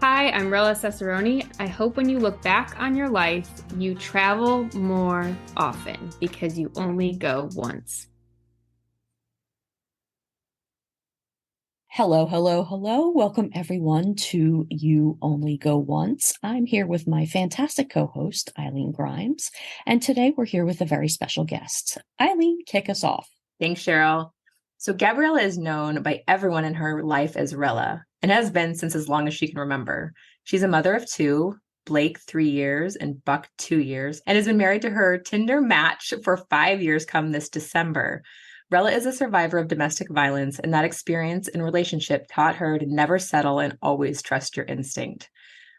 Hi, I'm Rella Cesarone. I hope when you look back on your life, you travel more often because you only go once. Hello, hello, hello. Welcome everyone to You Only Go Once. I'm here with my fantastic co-host, Eileen Grimes, and today we're here with a very special guest. Eileen, kick us off. Thanks, Cheryl. So Gabriella is known by everyone in her life as Rella and has been since as long as she can remember. She's a mother of two, Blake 3 years and Buck 2 years, and has been married to her Tinder match for 5 years come this December. Rella is a survivor of domestic violence, and that experience and relationship taught her to never settle and always trust your instinct.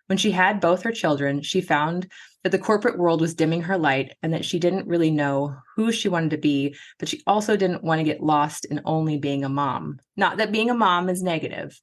When she had both her children, she found that the corporate world was dimming her light and that she didn't really know who she wanted to be, but she also didn't want to get lost in only being a mom. Not that being a mom is negative.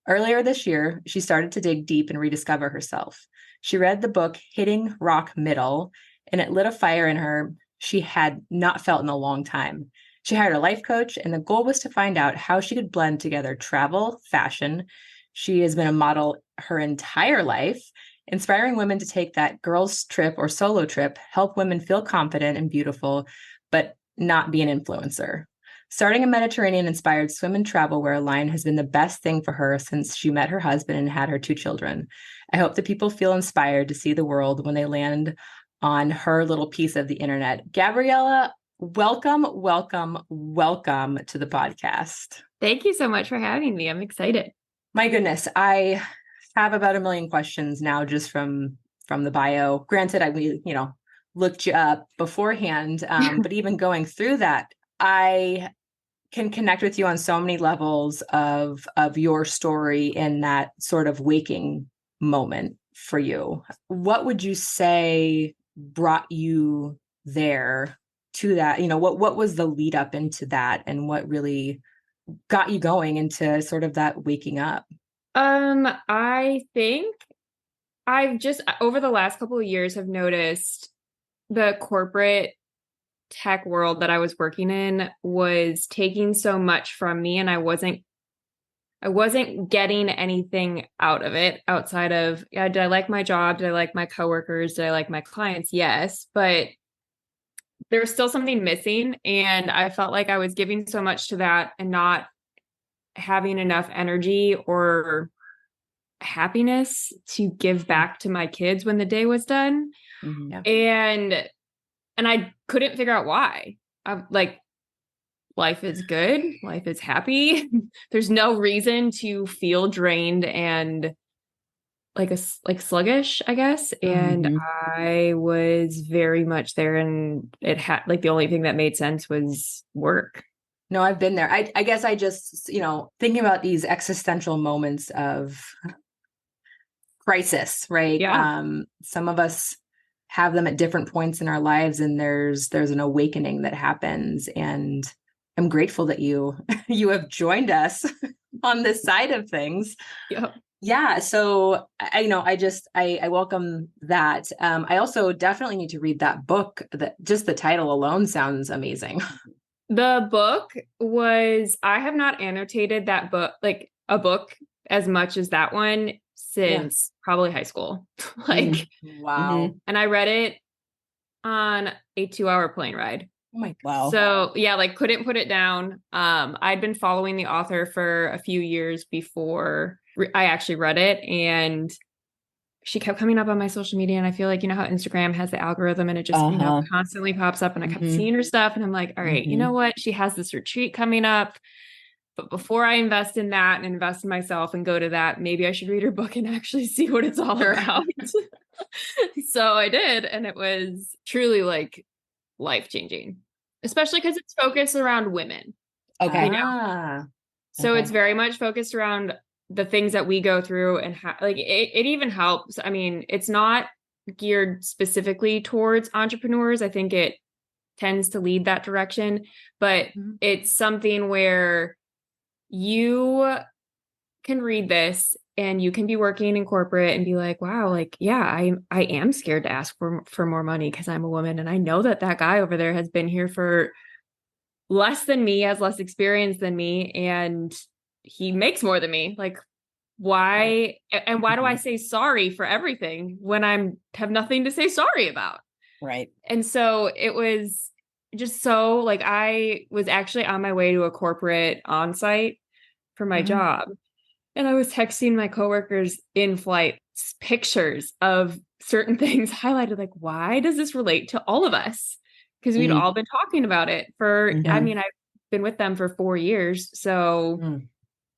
Earlier this year, she started to dig deep and rediscover herself. She read the book Hitting Rock Middle, and it lit a fire in her she had not felt in a long time. She hired a life coach, and the goal was to find out how she could blend together travel, fashion. She has been a model her entire life, inspiring women to take that girls' trip or solo trip, help women feel confident and beautiful, but not be an influencer. Starting a Mediterranean-inspired swim and travel wear line has been the best thing for her since she met her husband and had her two children. I hope that people feel inspired to see the world when they land on her little piece of the internet. Gabriella, welcome, welcome, welcome to the podcast. Thank you so much for having me. I'm excited. My goodness, I have about a million questions now just from the bio. Granted, I looked you up beforehand, but even going through that, I can connect with you on so many levels of your story in that sort of waking moment for you. What would you say brought you there to that? What was the lead up into that, and what really got you going into sort of that waking up? I think I've just over the last couple of years have noticed the corporate tech world that I was working in was taking so much from me, and I wasn't getting anything out of it outside of, yeah, did I like my job? Did I like my coworkers? Did I like my clients? Yes, but there was still something missing, and I felt like I was giving so much to that and not having enough energy or happiness to give back to my kids when the day was done. Mm-hmm. Yeah. And I couldn't figure out why. I'm like, life is good, life is happy. There's no reason to feel drained and like sluggish, I guess. And I was very much there, and it had like the only thing that made sense was work. No, I've been there. I guess I just, thinking about these existential moments of crisis, right? Yeah. Some of us have them at different points in our lives, and there's an awakening that happens. And I'm grateful that you you have joined us on this side of things. Yep. Yeah. So I welcome that. I also definitely need to read that book. That just the title alone sounds amazing. The book was, I have not annotated that book, like a book as much as that one since probably high school. Like, Wow. and I read it on a 2-hour plane ride. Oh my God. Wow. So yeah, like couldn't put it down. I'd been following the author for a few years before I actually read it, and she kept coming up on my social media. And I feel like, you know how Instagram has the algorithm, and it just, constantly pops up, and I kept seeing her stuff, and I'm like, all right, you know what? She has this retreat coming up, but before I invest in that and invest in myself and go to that, maybe I should read her book and actually see what it's all about. So I did. And it was truly like life-changing, especially because it's focused around women. Okay. You know? So it's very much focused around the things that we go through, and like it even helps. I mean, it's not geared specifically towards entrepreneurs. I think it tends to lead that direction, but it's something where you can read this and you can be working in corporate and be like, wow, like, yeah, I am scared to ask for more money because I'm a woman. And I know that guy over there has been here for less than me, has less experience than me, and he makes more than me. Like, why do I say sorry for everything when have nothing to say sorry about? Right. And so it was just so like I was actually on my way to a corporate on-site for my job. And I was texting my coworkers in flight pictures of certain things highlighted, like, why does this relate to all of us? Because we'd all been talking about it I mean, I've been with them for 4 years. So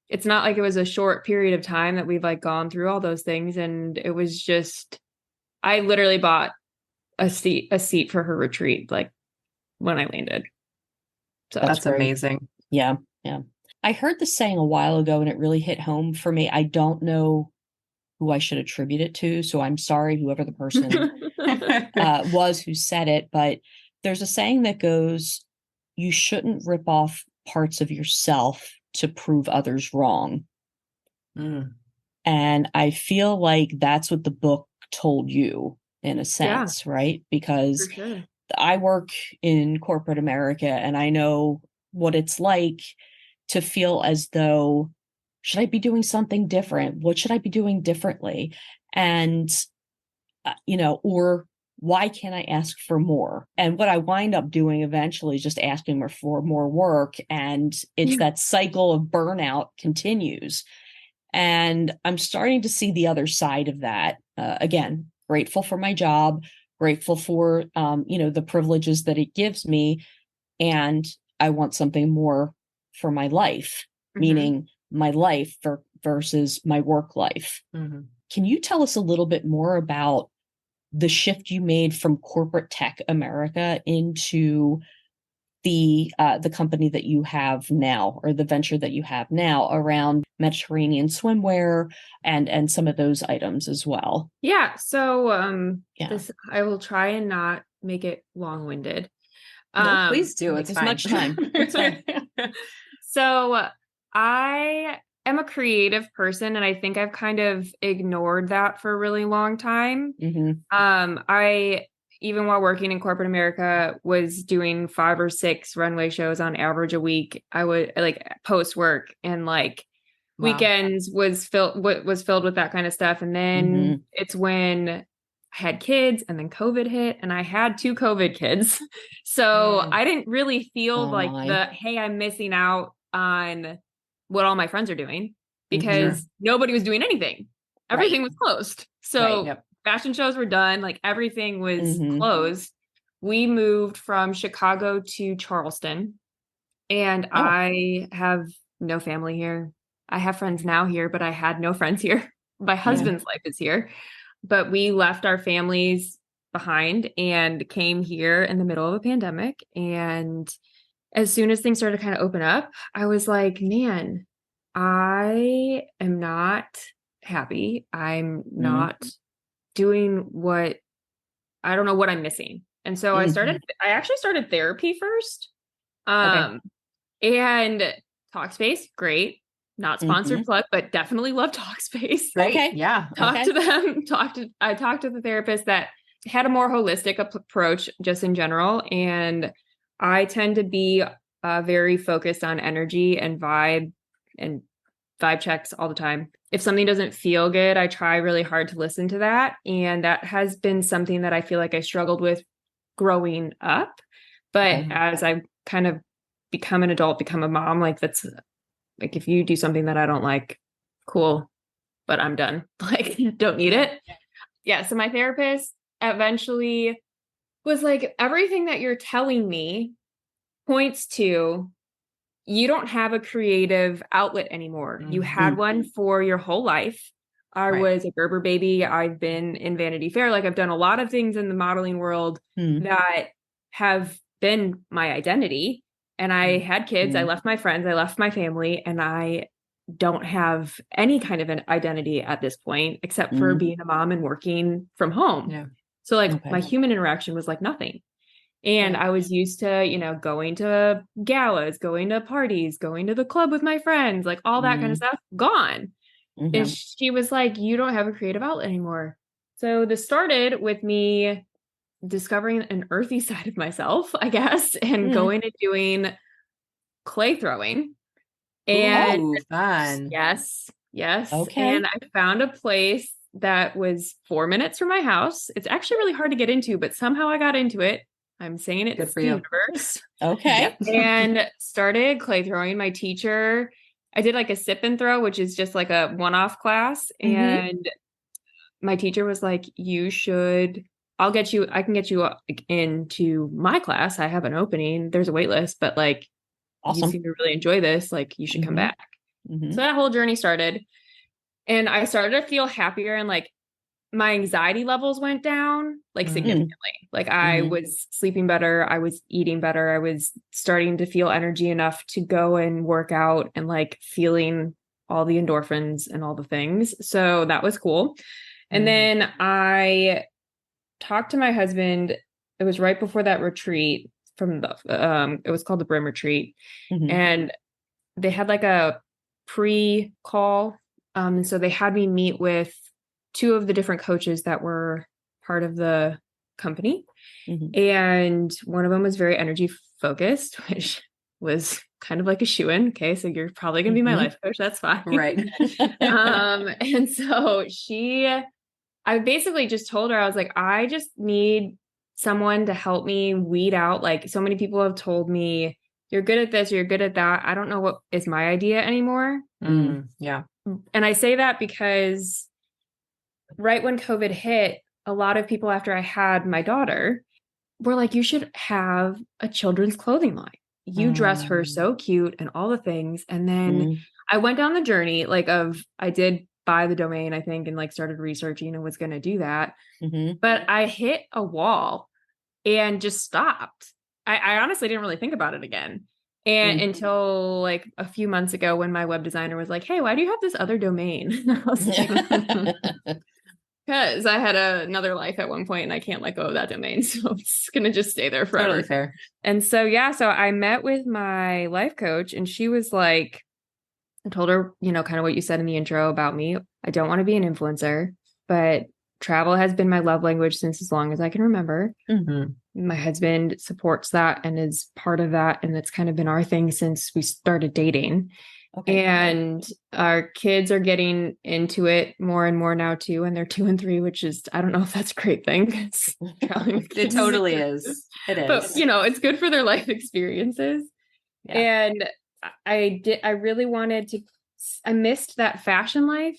it's not like it was a short period of time that we've like gone through all those things. And it was just, I literally bought a seat for her retreat, like when I landed. So that's amazing. Yeah. Yeah. I heard this saying a while ago and it really hit home for me. I don't know who I should attribute it to, so I'm sorry, whoever the person was who said it, but there's a saying that goes, you shouldn't rip off parts of yourself to prove others wrong. And I feel like that's what the book told you in a sense, right? Because I work in corporate America and I know what it's like to feel as though, should I be doing something different? What should I be doing differently? And, or why can't I ask for more? And what I wind up doing eventually is just asking for more work. And it's that cycle of burnout continues. And I'm starting to see the other side of that. Again, grateful for my job, grateful for, the privileges that it gives me. And I want something more for my life, meaning my life versus my work life. Can you tell us a little bit more about the shift you made from corporate tech America into the company that you have now, or the venture that you have now around Mediterranean swimwear and some of those items as well? Yeah. So I will try and not make it long-winded. No, please do. It's as fine. much time. It's fine. So I am a creative person, and I think I've kind of ignored that for a really long time. I, even while working in corporate America, was doing 5 or 6 runway shows on average a week. I would like post work and like weekends was filled with that kind of stuff. And then it's when I had kids, and then COVID hit, and I had 2 COVID kids. So I didn't really feel hey, I'm missing out on what all my friends are doing, because nobody was doing anything. Everything was closed. So fashion shows were done. Like everything was closed. We moved from Chicago to Charleston, and I have no family here. I have friends now here, but I had no friends here. My husband's life is here, but we left our families behind and came here in the middle of a pandemic. And as soon as things started to kind of open up, I was like, man, I am not happy. I'm not doing I don't know what I'm missing. And so I actually started therapy first. And Talkspace, great. Not sponsored plug, but definitely love Talkspace. Right. Okay. Yeah. To them. I talked to the therapist that had a more holistic approach just in general. And I tend to be very focused on energy and vibe checks all the time. If something doesn't feel good, I try really hard to listen to that. And that has been something that I feel like I struggled with growing up. But as I've kind of become an adult, become a mom, like that's like, if you do something that I don't like, cool, but I'm done. Like, don't need it. Yeah. So my therapist eventually was like, everything that you're telling me points to you don't have a creative outlet anymore. You had one for your whole life. I was a Gerber baby. I've been in Vanity Fair. Like I've done a lot of things in the modeling world that have been my identity. And I had kids. I left my friends. I left my family. And I don't have any kind of an identity at this point, except for being a mom and working from home. Yeah. So like my human interaction was like nothing. And I was used to, going to galas, going to parties, going to the club with my friends, like all that kind of stuff, gone. And she was like, you don't have a creative outlet anymore. So this started with me discovering an earthy side of myself, I guess, and going and doing clay throwing. And fun. Yes. Yes. Okay. And I found a place that was 4 minutes from my house. It's actually really hard to get into, but somehow I got into it. I'm saying Good it's for the you. universe. Okay. Yeah. And started clay throwing. My teacher, I did like a sip and throw, which is just like a one-off class. And my teacher was like, I can get you into my class. I have an opening. There's a wait list, but like, you Awesome. seem to really enjoy this. Like, you should come back. Mm-hmm. So that whole journey started. And I started to feel happier, and like my anxiety levels went down like significantly. Like I was sleeping better. I was eating better. I was starting to feel energy enough to go and work out and like feeling all the endorphins and all the things. So that was cool. And then I talked to my husband. It was right before that retreat from it was called the Brim Retreat. And they had like a pre-call. And so they had me meet with two of the different coaches that were part of the company. And one of them was very energy focused, which was kind of like a shoo-in. Okay, so you're probably going to be my life coach. That's fine. Right. And so I basically just told her, I was like, I just need someone to help me weed out. Like, so many people have told me, you're good at this, you're good at that. I don't know what is my idea anymore. Yeah. And I say that because right when COVID hit, a lot of people after I had my daughter were like, you should have a children's clothing line. You dress her so cute and all the things. And then I went down the journey I did buy the domain, I think, and like started researching and was going to do that. But I hit a wall and just stopped. I honestly didn't really think about it again. And until like a few months ago when my web designer was like, hey, why do you have this other domain? And I was like, because I had another life at one point and I can't let go of that domain. So it's going to just stay there forever. Totally fair. And so, yeah, so I met with my life coach and she was like, I told her, kind of what you said in the intro about me. I don't want to be an influencer, but travel has been my love language since as long as I can remember. My husband supports that and is part of that. And it's kind of been our thing since we started dating. And our kids are getting into it more and more now too. And they're 2 and 3, which is, I don't know if that's a great thing. It totally is. It is. But, it's good for their life experiences. Yeah. And I really I missed that fashion life,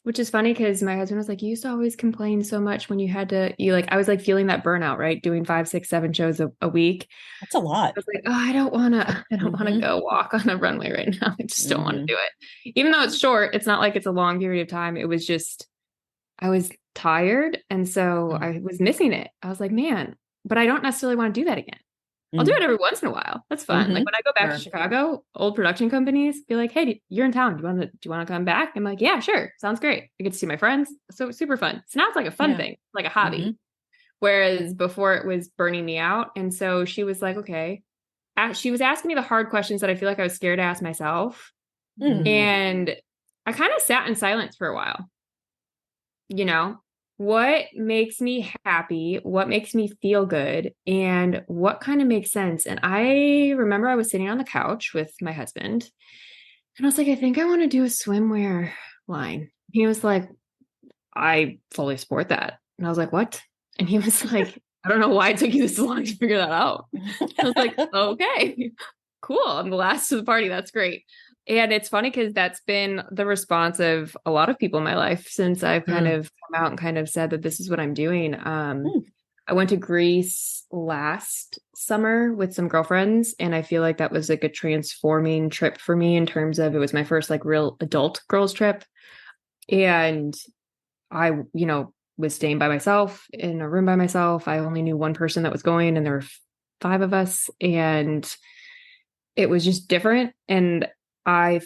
which is funny because my husband was like, you used to always complain so much when I was like feeling that burnout, right? Doing 5, 6, 7 shows a week. That's a lot. I was like, oh, I don't want to go walk on a runway right now. I just don't want to do it. Even though it's short, it's not like it's a long period of time. It was just, I was tired. And so I was missing it. I was like, man, but I don't necessarily want to do that again. I'll do it every once in a while. That's fun. Like when I go back to Chicago, old production companies be like, hey, you're in town. Do you want to come back? I'm like, yeah, sure. Sounds great. I get to see my friends. So super fun. So now it's like a fun thing, like a hobby. Whereas before it was burning me out. And so she was like, okay. She was asking me the hard questions that I feel like I was scared to ask myself. And I kind of sat in silence for a while. What makes me happy? What makes me feel good? And what kind of makes sense? And I remember I was sitting on the couch with my husband and I was like, I think I want to do a swimwear line. He was like, I fully support that. And I was like, what? And he was like, I don't know why it took you this long to figure that out. I was like, okay, cool. I'm the last to the party. That's great. And it's funny because that's been the response of a lot of people in my life since I've kind of come out and kind of said that this is what I'm doing. I went to Greece last summer with some girlfriends, and I feel like that was like a transforming trip for me in terms of it was my first like real adult girls trip. And I, was staying by myself in a room by myself. I only knew one person that was going, and there were 5 of us, and it was just different. And I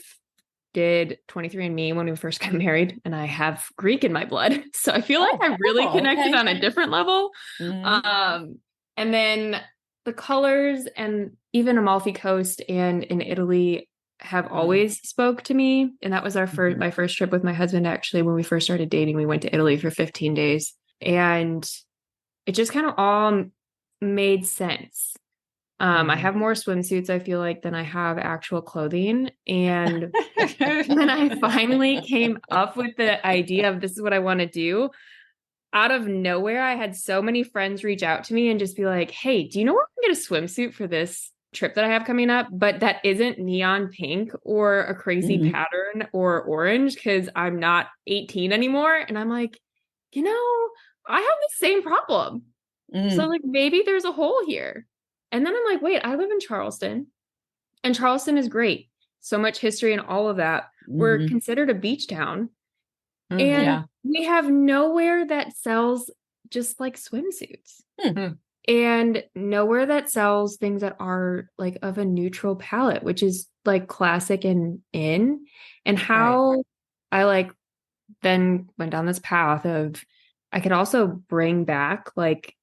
did 23andMe when we first got married, and I have Greek in my blood. So I feel like I really connected on a different level. And then the colors and even Amalfi Coast and in Italy have always spoke to me. And that was my first trip with my husband. Actually, when we first started dating, we went to Italy for 15 days and it just kind of all made sense. I have more swimsuits, I feel like, than I have actual clothing. And when I finally came up with the idea of this is what I want to do, out of nowhere, I had so many friends reach out to me and just be like, hey, do you know where I can get a swimsuit for this trip that I have coming up? But that isn't neon pink or a crazy pattern or orange because I'm not 18 anymore. And I'm like, I have the same problem. So like maybe there's a hole here. And then I'm like, wait, I live in Charleston and Charleston is great. So much history and all of that. We're considered a beach town. And we have nowhere that sells just like swimsuits and nowhere that sells things that are like of a neutral palette, which is like classic and in. And how I like then went down this path of I could also bring back like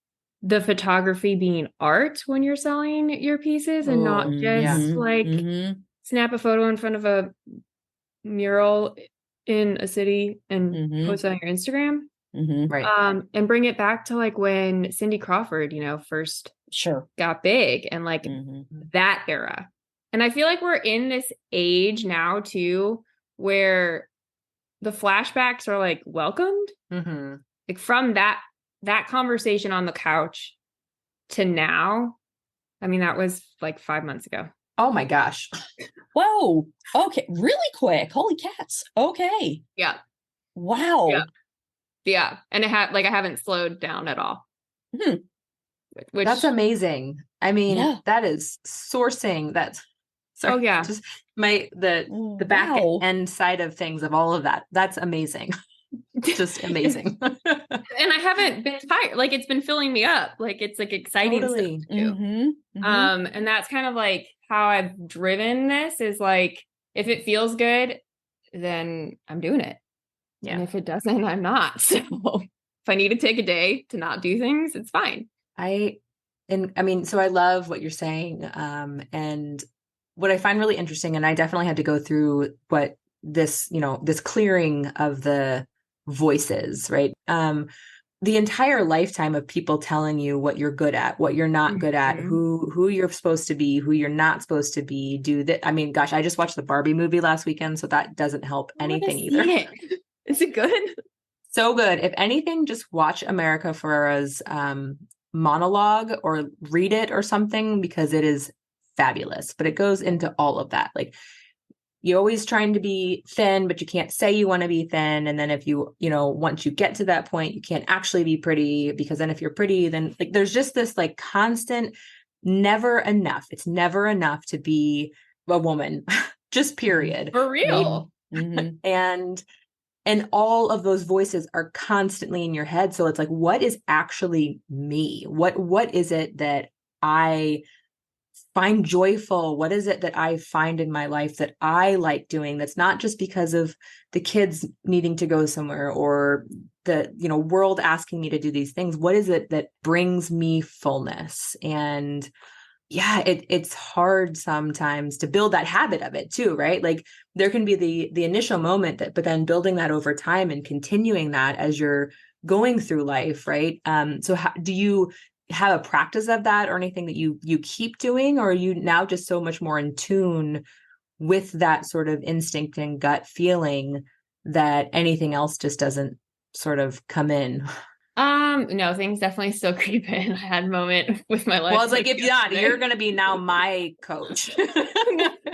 the photography being art when you're selling your pieces and not just like snap a photo in front of a mural in a city and post it on your Instagram. And bring it back to like when Cindy Crawford, first got big and like that era. And I feel like we're in this age now too, where the flashbacks are like welcomed. Like from that conversation on the couch to now. I mean, that was like 5 months ago. Oh my gosh. Whoa. Okay. Really quick. Holy cats. Okay. Yeah. Wow. Yeah. And I haven't slowed down at all. Which that's amazing. I mean, that is sourcing. That's just the back end side of things of all of that. That's amazing. Just amazing. And I haven't been tired. Like it's been filling me up. Like it's like exciting stuff to do. And that's kind of like how I've driven this is like, if it feels good, then I'm doing it. Yeah. And if it doesn't, I'm not. So if I need to take a day to not do things, it's fine. So I love what you're saying. And what I find really interesting, and I definitely had to go through what this clearing of the voices, right? The entire lifetime of people telling you what you're good at, what you're not good at, who you're supposed to be, who you're not supposed to be, do that. I mean, gosh, I just watched the Barbie movie last weekend, so that doesn't help anything either. Is it good? So good. If anything, just watch America Ferrera's monologue or read it or something, because it is fabulous. But it goes into all of that. Like, you're always trying to be thin, but you can't say you want to be thin. And then if once you get to that point, you can't actually be pretty, because then if you're pretty, then like there's just this like constant, never enough. It's never enough to be a woman, just period. For real. And all of those voices are constantly in your head. So it's like, what is actually me? What is it that I find joyful? What is it that I find in my life that I like doing? That's not just because of the kids needing to go somewhere or the, world asking me to do these things. What is it that brings me fullness? And yeah, it's hard sometimes to build that habit of it too, right? Like there can be the initial moment but then building that over time and continuing that as you're going through life, right? So how do you have a practice of that or anything that you keep doing, or are you now just so much more in tune with that sort of instinct and gut feeling that anything else just doesn't sort of come in? No, things definitely still creep in. I had a moment with my life. Well, it's like, if not, you're going to be now my coach.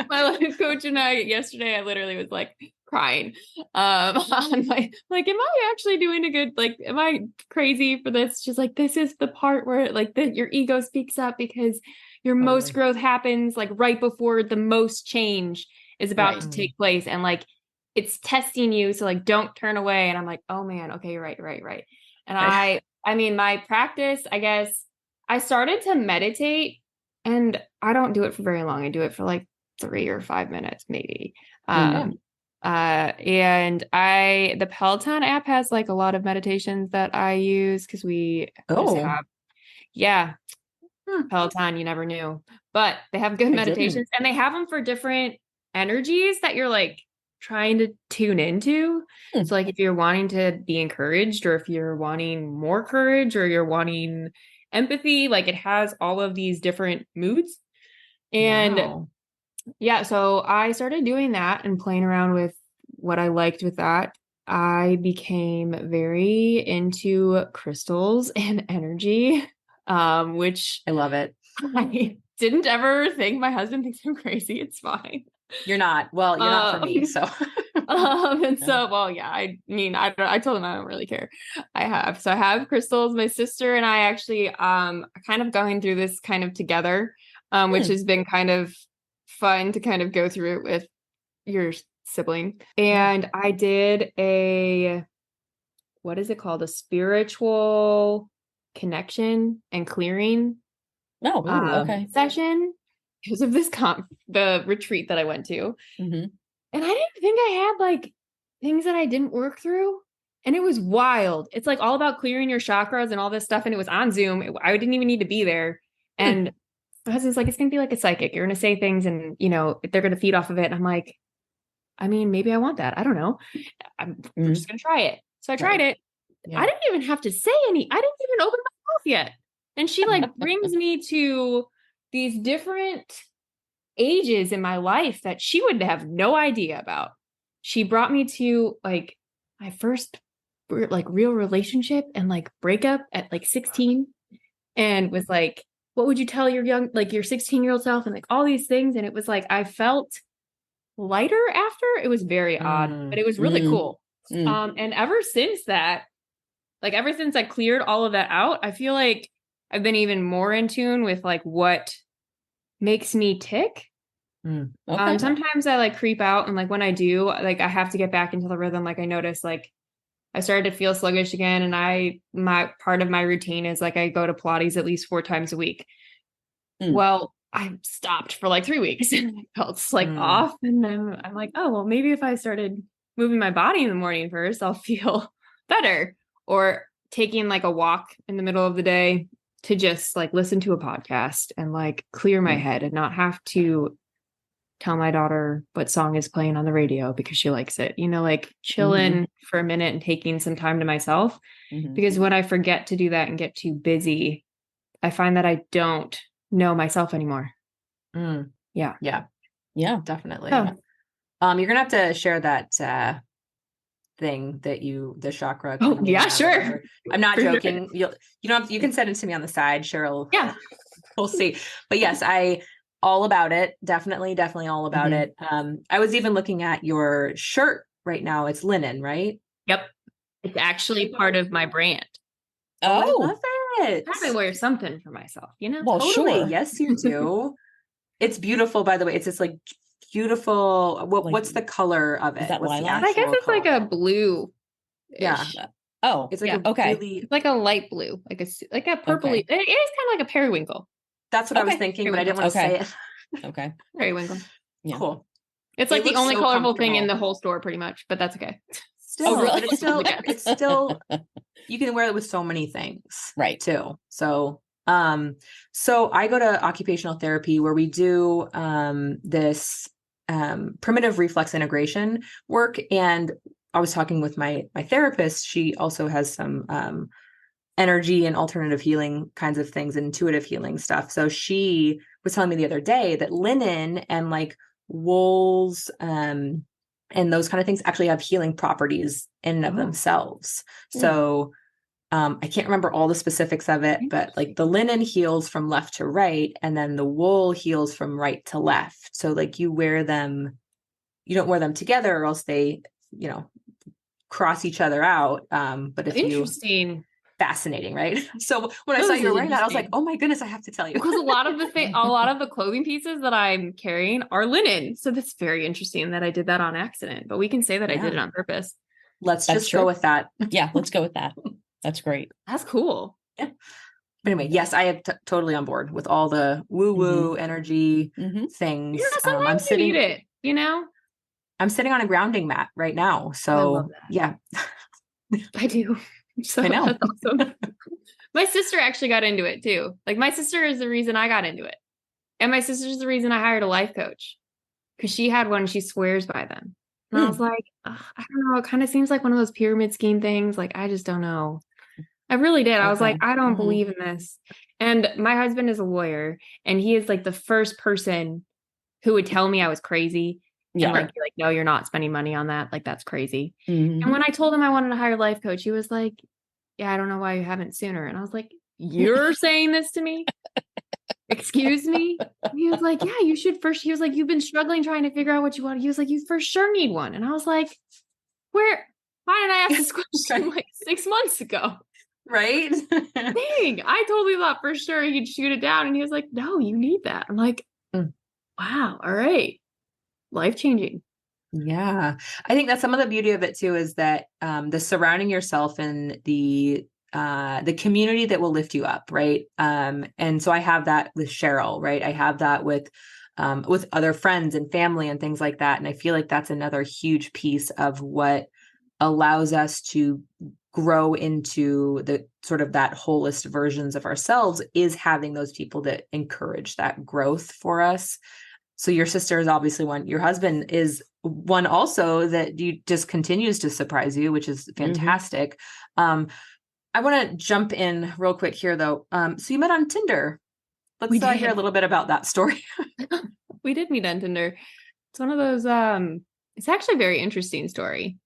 My life coach and I, yesterday, I literally was like crying, on my, like, am I actually doing a good, like, am I crazy for this? She's like, this is the part where like your ego speaks up because your most growth happens like right before the most change is about to take place. And like, it's testing you. So like, don't turn away. And I'm like, oh man, okay, you're right. And I mean, my practice, I guess I started to meditate, and I don't do it for very long. I do it for like 3 or 5 minutes, maybe. And the Peloton app has like a lot of meditations that I use because we just have, Peloton, you never knew, but they have good meditations and they have them for different energies that you're like trying to tune into. So like if you're wanting to be encouraged, or if you're wanting more courage, or you're wanting empathy. Like it has all of these different moods. And Wow. yeah, so I started doing that and playing around with what I liked with that. I became very into crystals and energy, which I love it. I didn't ever think my husband thinks I'm crazy. It's fine. You're not. Well, you're not for me. So And so, well, yeah, I mean, I told him I don't really care. So I have crystals. My sister and I actually, are kind of going through this kind of together, which has been kind of fun to kind of go through it with your sibling. And I did what is it called? A spiritual connection and clearing Oh, okay. session because of the retreat that I went to. Mm-hmm. And I didn't think I had like things that I didn't work through. And it was wild. It's like all about clearing your chakras and all this stuff. And it was on Zoom. I didn't even need to be there. And my husband's like, it's going to be like a psychic. You're going to say things and, they're going to feed off of it. And I'm like, I mean, maybe I want that. I don't know. We're just going to try it. So I tried it. Yeah. I didn't even have to say I didn't even open my mouth yet. And she like brings me to these different ages in my life that she would have no idea about. She brought me to like my first like real relationship and like breakup at like 16 and was like, what would you tell your your 16-year-old self and like all these things. And it was like, I felt lighter after. It was very odd, but it was really cool. And ever since that, like ever since I cleared all of that out, I feel like I've been even more in tune with like what makes me tick. Okay. Sometimes I like creep out and like when I do, like I have to get back into the rhythm. Like I notice like I started to feel sluggish again. And my part of my routine is like I go to Pilates at least 4 times a week. Well, I stopped for like 3 weeks and I felt like off. And then I'm like, oh, well, maybe if I started moving my body in the morning first, I'll feel better. Or taking like a walk in the middle of the day to just like listen to a podcast and like clear my head and not have to tell my daughter what song is playing on the radio because she likes it, like chilling for a minute and taking some time to myself. Because when I forget to do that and get too busy, I find that I don't know myself anymore. Yeah. Definitely. Oh. You're gonna have to share that thing that the chakra. Oh yeah, sure. I'm not For joking. Sure. You can send it to me on the side, Cheryl. Yeah. We'll see. But yes, all about it. Definitely all about it. I was even looking at your shirt right now. It's linen, right? Yep. It's actually part of my brand. Oh, I love it. I probably wear something for myself, Well, totally. sure. Yes, you do. It's beautiful, by the way. It's just like beautiful. What's the color of it? Is that What's I lilac? guess it's like a blue. Yeah. Oh, it's like okay. It's like a light blue, like a purpley. Okay. It is kind of like a periwinkle. That's what I was thinking, but I didn't want to say it. Okay. Periwinkle. Yeah. Cool. It's like the only colorful thing in the whole store, pretty much, but that's okay. Still, really? but it's still, you can wear it with so many things, right? Too. So I go to occupational therapy where we do this primitive reflex integration work, and I was talking with my therapist. She also has some energy and alternative healing kinds of things, intuitive healing stuff. So she was telling me the other day that linen and like wools and those kind of things actually have healing properties in and of themselves. So I can't remember all the specifics of it, but like the linen heals from left to right, and then the wool heals from right to left. So like you don't wear them together or else they, cross each other out. But if interesting. Fascinating, right? So when I saw you were wearing that, I was like, oh my goodness, I have to tell you. Because a lot of the clothing pieces that I'm carrying are linen. So that's very interesting that I did that on accident, but we can say that I did it on purpose. That's just go with that. Yeah, let's go with that. That's great. That's cool. Yeah. But anyway, yes, I am totally on board with all the woo-woo energy things. I'm sitting, you need it, I'm sitting on a grounding mat right now. So I love that. Yeah. I do. So I know. That's awesome. My sister actually got into it too. Like my sister is the reason I got into it. And my sister's the reason I hired a life coach. Because she had one, she swears by them. And I was like, I don't know. It kind of seems like one of those pyramid scheme things. Like, I just don't know. I really did. I was like, Okay. I don't believe in this. And my husband is a lawyer, and he is like the first person who would tell me I was crazy and Yeah. like be like, no, you're not spending money on that. Like, that's crazy. Mhm. And when I told him I wanted to hire a life coach, he was like, yeah, I don't know why you haven't sooner. And I was like, you're saying this to me? Excuse me? And he was like, yeah, you should first. He was like, you've been struggling trying to figure out what you want. He was like, you for sure need one. And I was like, why did I ask this question like 6 months ago? Right? Dang, I totally thought for sure he'd shoot it down. And he was like, no, you need that. I'm like, wow, all right. Life changing. Yeah. I think that's some of the beauty of it too, is that the surrounding yourself in the community that will lift you up, right? And so I have that with Cheryl, right? I have that with other friends and family and things like that. And I feel like that's another huge piece of what allows us to grow into the sort of that holist versions of ourselves, is having those people that encourage that growth for us. So your sister is obviously one. Your husband is one also that you just continues to surprise you, which is fantastic. I want to jump in real quick here though. So you met on Tinder. Let's hear a little bit about that story. We did meet on Tinder. It's one of those, it's actually a very interesting story.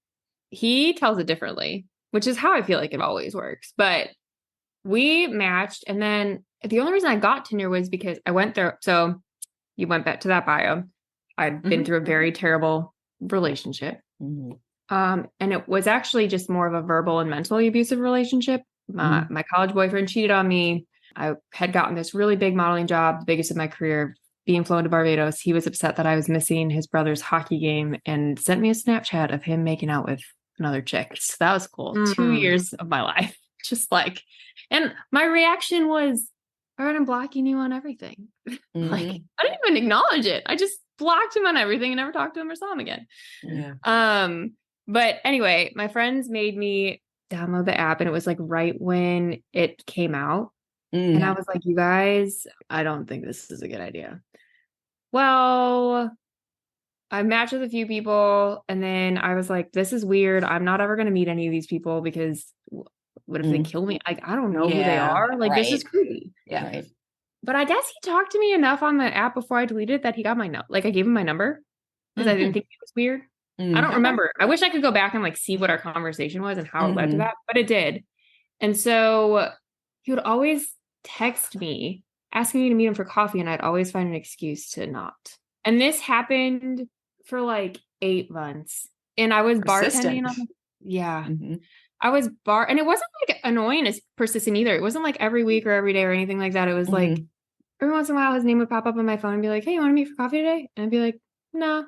He tells it differently, which is how I feel like it always works. But we matched, and then the only reason I got Tinder was because I went there. So you went back to that bio. I'd been through a very terrible relationship. And it was actually just more of a verbal and mentally abusive relationship. My college boyfriend cheated on me. I had gotten this really big modeling job, the biggest of my career, being flown to Barbados. He was upset that I was missing his brother's hockey game and sent me a Snapchat of him making out with another chick. So that was cool. 2 years of my life. Just like, and my reaction was, all right, I'm blocking you on everything. Like, I didn't even acknowledge it. I just blocked him on everything and never talked to him or saw him again. Yeah. But anyway, my friends made me download the app, and it was like right when it came out. And I was like, you guys, I don't think this is a good idea. Well, I matched with a few people, and then I was like, this is weird. I'm not ever going to meet any of these people because what if they kill me? Like, I don't know who they are. Like, this is creepy. Yeah. Right. But I guess he talked to me enough on the app before I deleted it that he got my note. Like, I gave him my number because I didn't think it was weird. I don't remember. I wish I could go back and like see what our conversation was and how it led to that, but it did. And so he would always text me asking me to meet him for coffee, and I'd always find an excuse to not. And this happened for like 8 months. And I was bartending on I was and it wasn't like annoying as persistent either. It wasn't like every week or every day or anything like that. It was like every once in a while his name would pop up on my phone and be like, hey, you want to meet for coffee today? And I'd be like, no.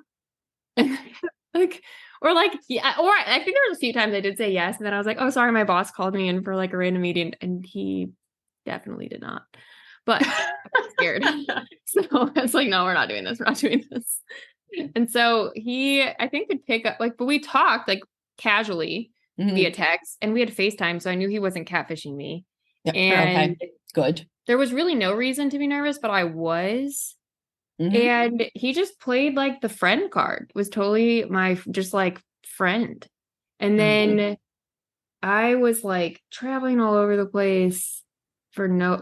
And like, or like, yeah, or I think there was a few times I did say yes. And then I was like, oh, sorry, my boss called me in for like a random meeting, and he definitely did not. But I was scared. So I was like, no, we're not doing this. We're not doing this. And so he, I think, would pick up, like, but we talked like casually via text, and we had FaceTime. So I knew he wasn't catfishing me. Yep. And good. There was really no reason to be nervous, but I was. And he just played like the friend card. It was totally my just like friend. And then I was like traveling all over the place for no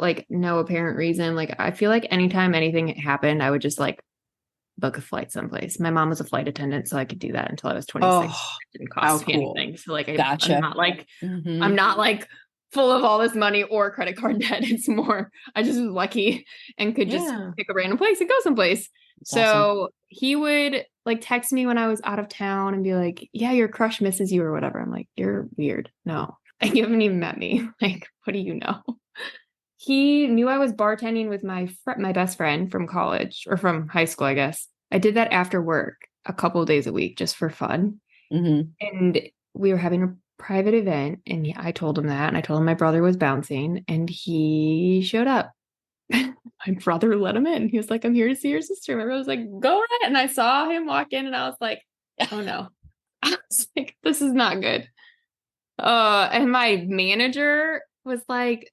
apparent reason. Like, I feel like anytime anything happened, I would just like book a flight someplace. My mom was a flight attendant, so I could do that until I was 26. It didn't cost me anything. So like, gotcha. I'm not like full of all this money or credit card debt. It's more, I just was lucky and could just pick a random place and go someplace. That's awesome. He would like text me when I was out of town and be like, yeah, your crush misses you or whatever. I'm like, you're weird. No, you haven't even met me. Like, what do you know? He knew I was bartending with my best friend from college, or from high school, I guess. I did that after work a couple of days a week just for fun. And we were having a private event, and I told him that, and I told him my brother was bouncing, and he showed up. My brother let him in. He was like, I'm here to see your sister. My brother was like, go right. And I saw him walk in, and I was like, oh no. I was like, this is not good. And my manager was like,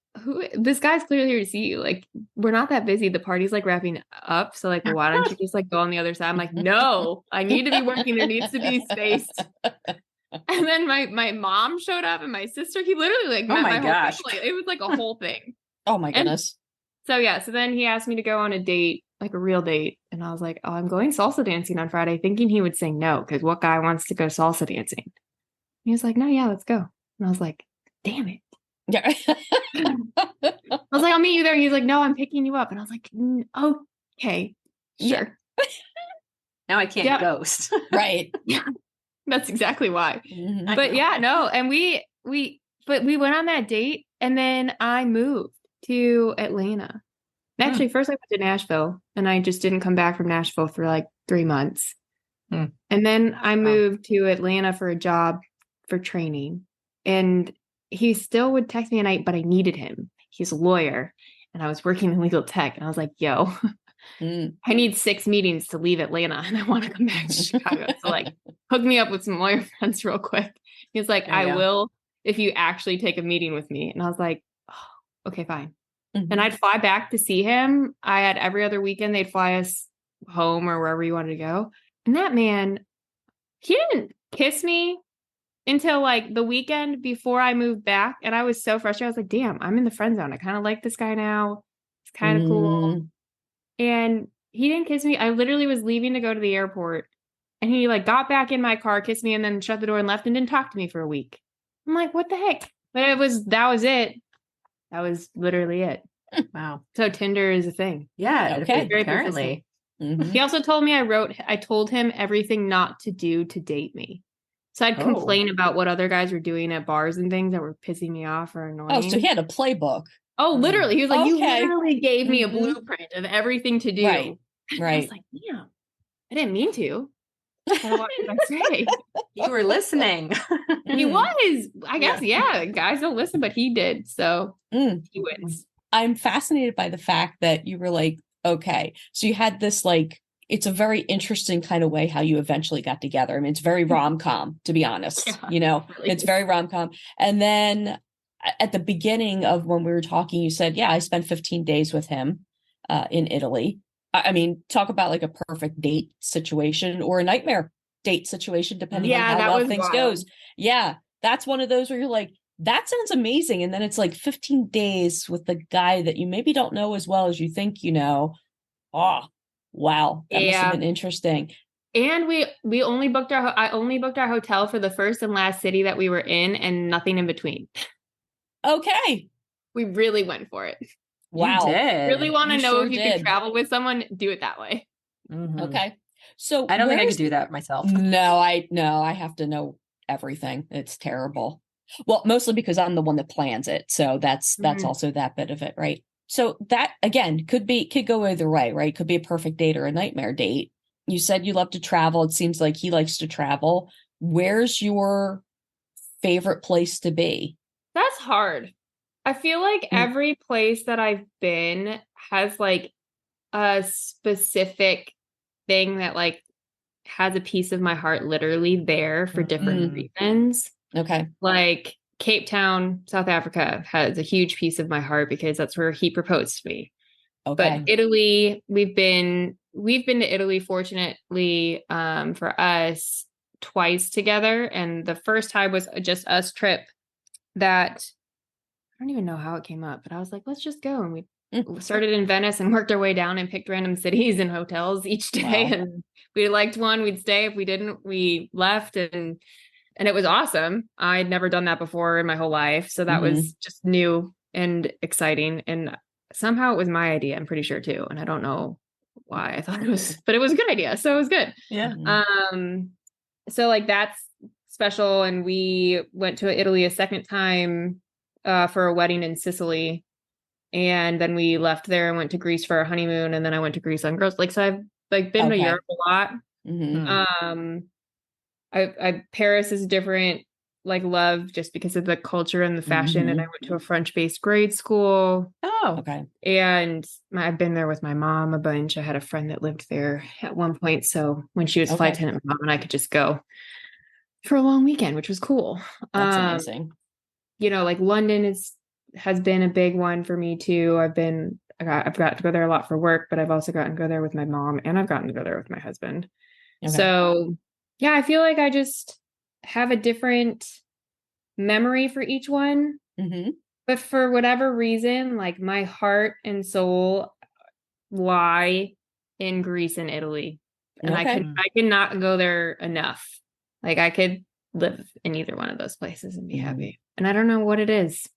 this guy's clearly here to see you. Like, we're not that busy. The party's like wrapping up. So like, why don't you just like go on the other side? I'm like, no, I need to be working. There needs to be space. And then my mom showed up and my sister, he literally like Oh met my my whole gosh. family. It was like a whole thing. Oh my And goodness. so yeah, so then he asked me to go on a date, like a real date. And I was like, oh, I'm going salsa dancing on Friday, thinking he would say no, because what guy wants to go salsa dancing? He was like, no, yeah, let's go. And I was like, damn it. Yeah. I was like, I'll meet you there. He's like, no, I'm picking you up. And I was like, okay, sure. Now I can't ghost. Right. Yeah, that's exactly why. Mhm. But yeah, no. And we went on that date and then I moved to Atlanta. And actually, first I went to Nashville and I just didn't come back from Nashville for like 3 months. And then I moved to Atlanta for a job for training. And he still would text me at night, but I needed him. He's a lawyer and I was working in legal tech. And I was like, yo, I need 6 meetings to leave Atlanta and I want to come back to Chicago. So like hook me up with some lawyer friends real quick. He's like, I will if you actually take a meeting with me. And I was like, oh, okay, fine. And I'd fly back to see him. I had every other weekend they'd fly us home or wherever you wanted to go. And that man, he didn't kiss me until like the weekend before I moved back. And I was so frustrated. I was like, damn, I'm in the friend zone. I kind of like this guy now. It's kind of cool. And he didn't kiss me. I literally was leaving to go to the airport. And he like got back in my car, kissed me, and then shut the door and left and didn't talk to me for a week. I'm like, what the heck? But that was it. That was literally it. Wow. So Tinder is a thing. Yeah. Okay. Very apparently. He also told me I told him everything not to do to date me. So I'd complain about what other guys were doing at bars and things that were pissing me off or annoying. Oh, so he had a playbook. Oh, literally. He was like, you Okay. literally gave me a blueprint of everything to do. Right. I was like, yeah, I didn't mean to. What did I say? You were listening. He was. I guess, yeah. Guys don't listen, but he did. So he wins. I'm fascinated by the fact that you were like, okay, so you had this like, it's a very interesting kind of way how you eventually got together. I mean, it's very rom-com, to be honest, you know, really it's very rom-com. And then at the beginning of when we were talking, you said, yeah, I spent 15 days with him in Italy. I mean, talk about like a perfect date situation or a nightmare date situation, depending on how well things goes. Yeah, that's one of those where you're like, that sounds amazing. And then it's like 15 days with the guy that you maybe don't know as well as you think you know. Oh, wow. That must have been interesting. And we only booked I only booked our hotel for the first and last city that we were in and nothing in between. Okay. We really went for it. Wow. You did. Really want to know sure if you did. can travel with someone, do it that way. Okay. So I don't think I could do that myself. No, I have to know everything. It's terrible. Well, mostly because I'm the one that plans it. So that's also that bit of it, right? So that again could go either way, right? Could be a perfect date or a nightmare date. You said you love to travel. It seems like he likes to travel. Where's your favorite place to be? That's hard. I feel like every place that I've been has like a specific thing that like has a piece of my heart literally there for different reasons. Okay. Like Cape Town, South Africa has a huge piece of my heart because that's where he proposed to me. Okay. But Italy, we've been to Italy fortunately for us twice together. And the first time was just us trip that I don't even know how it came up, but I was like, let's just go. And we started in Venice and worked our way down and picked random cities and hotels each day. Wow. And we liked one, we'd stay. If we didn't, we left. And it was awesome. I'd never done that before in my whole life. So that was just new and exciting. And somehow it was my idea, I'm pretty sure too. And I don't know why I thought it was, but it was a good idea. So it was good. Yeah. So like that's special. And we went to Italy a second time for a wedding in Sicily. And then we left there and went to Greece for our honeymoon. And then I went to Greece on girls. Like, so I've like been to Europe a lot. Paris is different, like love just because of the culture and the fashion. And I went to a French-based grade school. Oh, okay. And I've been there with my mom a bunch. I had a friend that lived there at one point. So when she was flight attendant, my mom and I could just go for a long weekend, which was cool. That's amazing. You know, like London has been a big one for me too. I've got to go there a lot for work, but I've also gotten to go there with my mom and I've gotten to go there with my husband. Okay. So yeah, I feel like have a different memory for each one. Mm-hmm. But for whatever reason, like my heart and soul lie in Greece and Italy. And Okay. I could not go there enough. Like I could live in either one of those places and be happy. And I don't know what it is.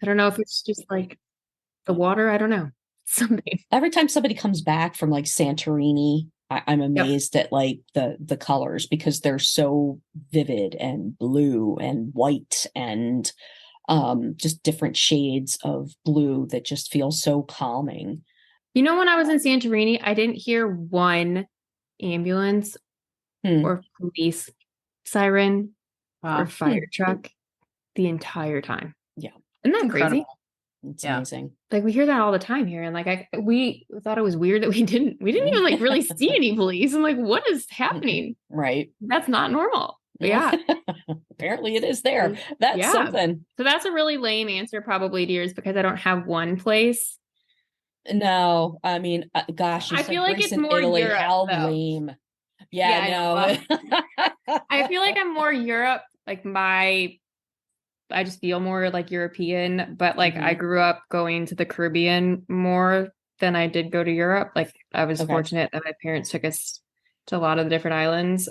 I don't know if it's just like the water. I don't know. Something. Every time somebody comes back from like Santorini, I'm amazed at like the colors, because they're so vivid and blue and white and just different shades of blue that just feel so calming. You know, when I was in Santorini, I didn't hear one ambulance or police siren or fire truck the entire time. Yeah. Isn't that crazy? It's amazing. Like we hear that all the time here. And like we thought it was weird that we didn't even like really see any police. I'm like, what is happening? Right. That's not normal. But yeah. Apparently it is there. That's something. So that's a really lame answer probably to yours, because I don't have one place. No, I mean, gosh, I feel like it's more Italy. Europe, How though. lame. Yeah, no. I feel like I'm more Europe. Like I just feel more like European, but like I grew up going to the Caribbean more than I did go to Europe. Like I was fortunate that my parents took us to a lot of the different islands.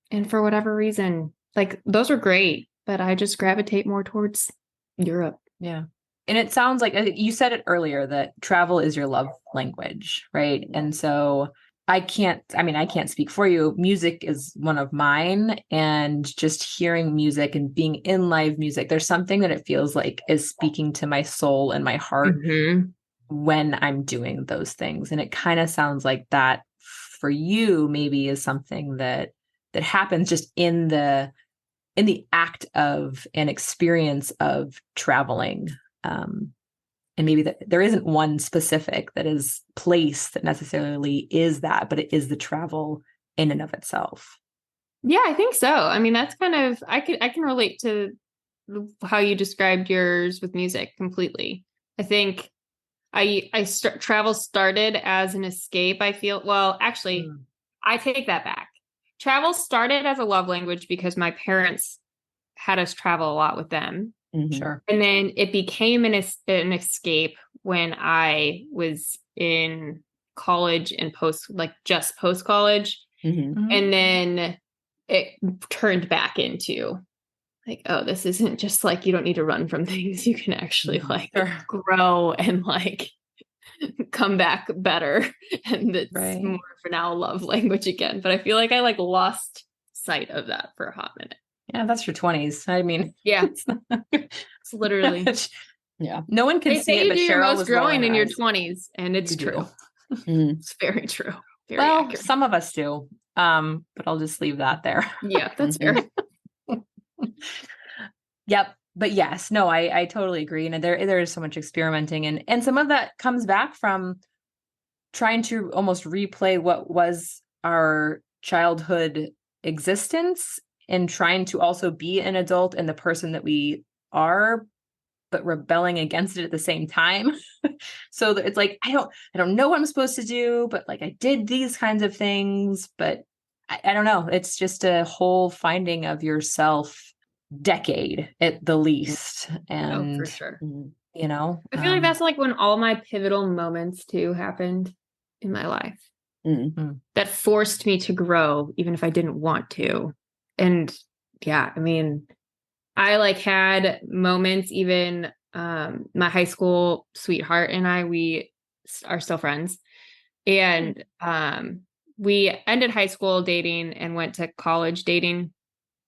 And for whatever reason, like those are great, but I just gravitate more towards Europe. Yeah. And it sounds like you said it earlier that travel is your love language, right? And so I can't speak for you. Music is one of mine, and just hearing music and being in live music, there's something that it feels like is speaking to my soul and my heart when I'm doing those things. And it kind of sounds like that for you maybe is something that happens just in the act of an experience of traveling. And maybe that there isn't one specific that is place that necessarily is that, but it is the travel in and of itself. Yeah, I think so. I mean, that's kind of, I can relate to how you described yours with music completely. I think travel started as an escape. I feel, well, actually, I take that back. Travel started as a love language because my parents had us travel a lot with them. Sure. And then it became an escape when I was in college and post college. And then it turned back into like, oh, this isn't just like, you don't need to run from things. You can actually like grow and like come back better. And it's more for now love language again. But I feel like I like lost sight of that for a hot minute. Yeah, that's your 20s. I mean, yeah, it's literally. Yeah, no one can they see say it. you But do your Cheryl most was growing in your 20s, and it's true. It's very true. Very accurate. Some of us do. But I'll just leave that there. Yeah, that's fair. Yep. But yes, no, I totally agree. And there is so much experimenting, and some of that comes back from trying to almost replay what was our childhood existence, and trying to also be an adult and the person that we are, but rebelling against it at the same time. So it's like, I don't know what I'm supposed to do, but like I did these kinds of things, but I don't know. It's just a whole finding of yourself decade at the least. And for sure. You know, I feel like that's like when all my pivotal moments too happened in my life that forced me to grow, even if I didn't want to. And yeah, I mean, I like had moments, even my high school sweetheart and we are still friends. And we ended high school dating and went to college dating.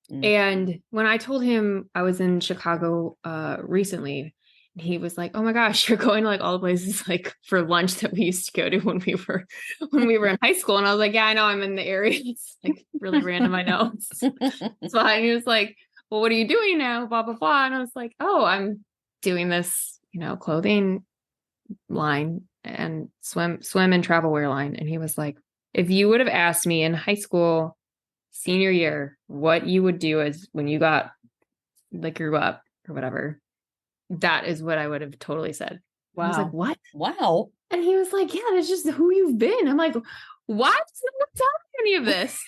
And when I told him I was in Chicago recently, he was like, "Oh my gosh, you're going to like all the places like for lunch that we used to go to when we were in high school." And I was like, "Yeah, I know, I'm in the area." It's like really random, I know. It's fine. And he was like, "Well, what are you doing now?" Blah blah blah. And I was like, "Oh, I'm doing this, clothing line and swim and travel wear line." And he was like, "If you would have asked me in high school senior year what you would do as when you got like grew up or whatever, that is what I would have totally said." Wow. I was like, "What?" Wow. And he was like, "Yeah, that's just who you've been." I'm like, "Why does no one tell me any of this?"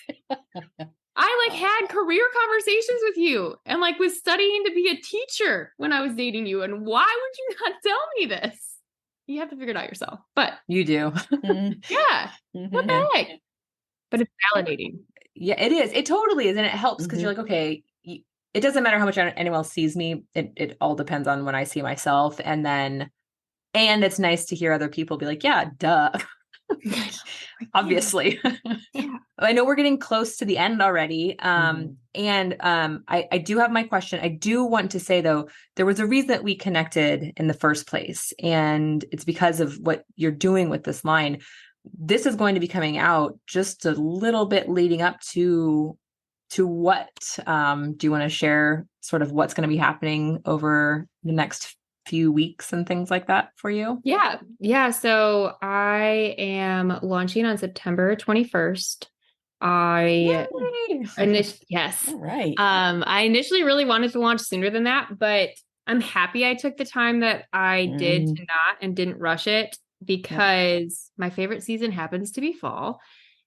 I like had career conversations with you and like was studying to be a teacher when I was dating you. And why would you not tell me this? You have to figure it out yourself. But You do. yeah, what the heck? But it's validating. Yeah, it is. It totally is. And it helps because you're like, okay, it doesn't matter how much anyone else sees me. It all depends on when I see myself. And it's nice to hear other people be like, yeah, duh. Obviously. Yeah. I know we're getting close to the end already. I do have my question. I do want to say though, there was a reason that we connected in the first place. And it's because of what you're doing with this line. This is going to be coming out just a little bit leading up to what. Do you want to share sort of what's going to be happening over the next few weeks and things like that for you? Yeah. So I am launching on September 21st. Yes. All right. I initially really wanted to launch sooner than that, but I'm happy I took the time that I did to not and didn't rush it because my favorite season happens to be fall.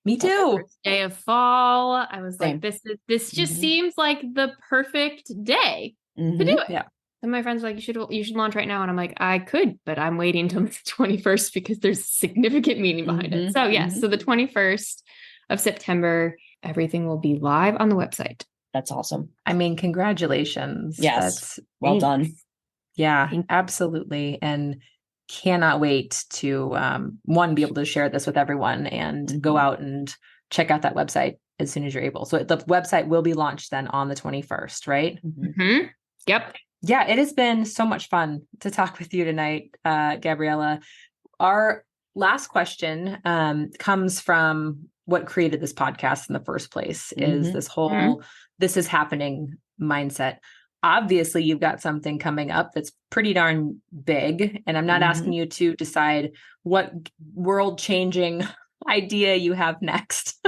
Me too. First day of fall. I was Same. like, this just seems like the perfect day to do it. Yeah. And my friends were like, you should launch right now. And I'm like, I could, but I'm waiting until the 21st because there's significant meaning behind it. So yes, so the 21st of September, everything will be live on the website. That's awesome. I mean, congratulations. Yes. Well done. Yeah, absolutely. And cannot wait to, be able to share this with everyone and go out and check out that website as soon as you're able. So the website will be launched then on the 21st, right? Yep. Yeah, it has been so much fun to talk with you tonight, Gabriella. Our last question comes from what created this podcast in the first place, is this whole, this is happening mindset. Obviously, you've got something coming up that's pretty darn big. And I'm not asking you to decide what world-changing idea you have next,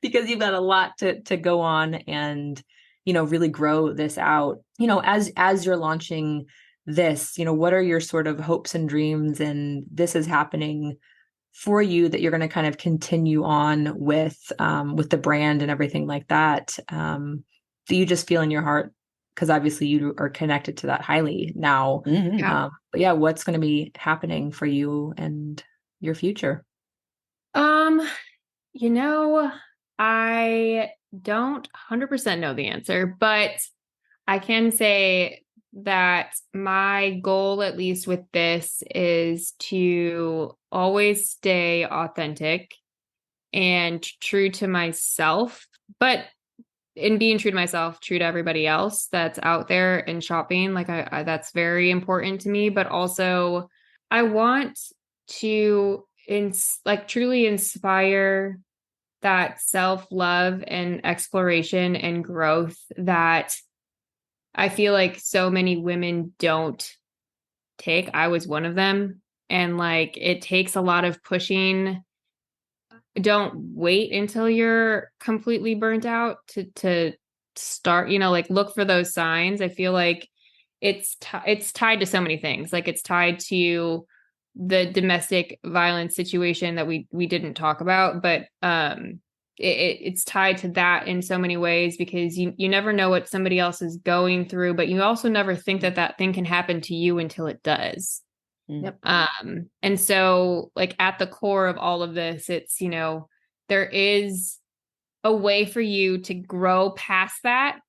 because you've got a lot to go on and, really grow this out. As you're launching this, what are your sort of hopes and dreams? And this is happening for you that you're going to kind of continue on with the brand and everything like that. Do you just feel in your heart? Because obviously you are connected to that highly now. But yeah, what's going to be happening for you and your future? I don't 100% know the answer, but I can say that my goal, at least with this, is to always stay authentic and true to myself, but in being true to myself, true to everybody else that's out there and shopping. Like I that's very important to me, but also I want to truly inspire that self-love and exploration and growth that I feel like so many women don't take. I was one of them. And like, it takes a lot of pushing. Don't wait until you're completely burnt out to start, look for those signs. I feel like it's tied to so many things. Like it's tied to the domestic violence situation that we didn't talk about, but it's tied to that in so many ways, because you never know what somebody else is going through, but you also never think that thing can happen to you until it does. Yep. And so like at the core of all of this, it's, there is a way for you to grow past that.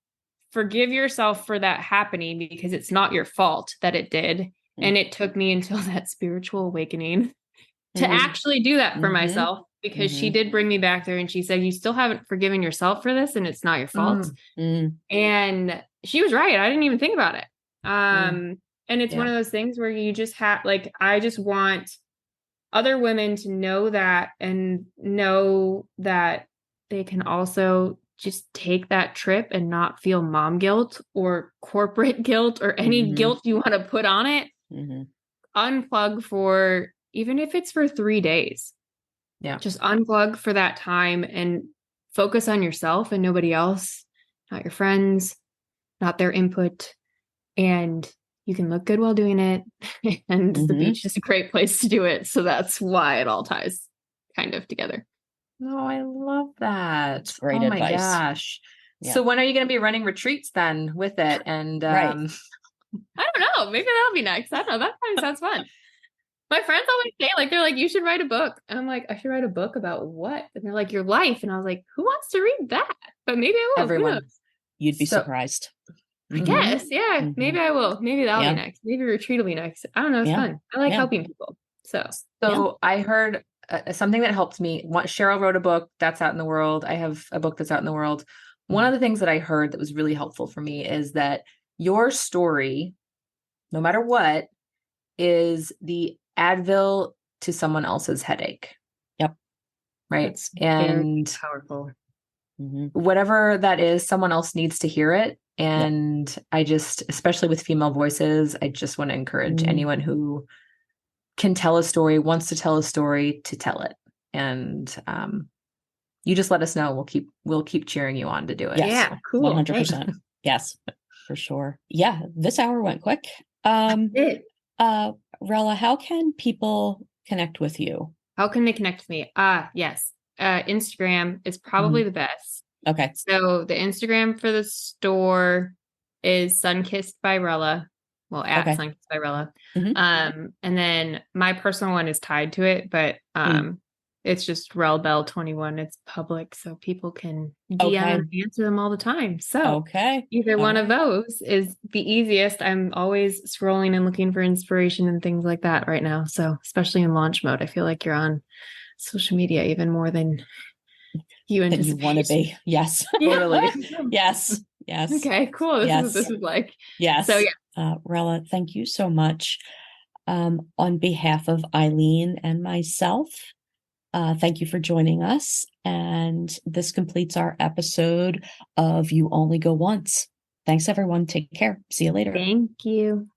Forgive yourself for that happening, because it's not your fault that it did. And it took me until that spiritual awakening to actually do that for myself, because she did bring me back there and she said, you still haven't forgiven yourself for this and it's not your fault. And she was right. I didn't even think about it. And it's one of those things where you just have, like, I just want other women to know that, and know that they can also just take that trip and not feel mom guilt or corporate guilt or any guilt you want to put on it. Unplug for, even if it's for 3 days. Yeah. Just unplug for that time and focus on yourself and nobody else, not your friends, not their input. And you can look good while doing it. And the beach is a great place to do it. So that's why it all ties kind of together. Oh, I love that. Great Oh my advice. gosh. Yeah. So when are you going to be running retreats then with it? And Right. I don't know. Maybe that'll be next. I don't know. That kind of sounds fun. My friends always say, like, they're like, you should write a book. And I'm like, I should write a book about what? And they're like, your life. And I was like, who wants to read that? But maybe I will. Who everyone. knows? You'd be So- surprised. I guess. Yeah. Mhm. Maybe I will. Maybe that'll Yeah. be next. Maybe retreat will be next. I don't know. It's Yeah. fun. I like Yeah. helping people. So I heard something that helped me. Cheryl wrote a book that's out in the world. I have a book that's out in the world. One of the things that I heard that was really helpful for me is that your story, no matter what, is the Advil to someone else's headache. Yep. Right. that's very And powerful. Mhm. whatever that is, someone else needs to hear it. And I just, especially with female voices, I just want to encourage anyone who can tell a story, wants to tell a story, to tell it. And you just let us know. We'll keep cheering you on to do it. Yes. Yeah. Cool. 100%. Yes, for sure. Yeah. This hour went quick. It. Rella, how can people connect with you? How can they connect with me? Yes. Instagram is probably the best. Okay. So the Instagram for the store is Sunkissed by Rella. Well, at Okay. Sunkissed by Rella. Mhm. And then my personal one is tied to it, but it's just RelBell21. It's public, so people can DM and answer them all the time. So either one of those is the easiest. I'm always scrolling and looking for inspiration and things like that right now. So especially in launch mode, I feel like you're on social media even more than you That you want to anticipate. be. Yes. Totally. Yes. Yes. Okay, cool. This is what this is like. Yes. So yeah. Rella, thank you so much. On behalf of Eileen and myself, thank you for joining us. And this completes our episode of You Only Go Once. Thanks, everyone. Take care. See you later. Thank you.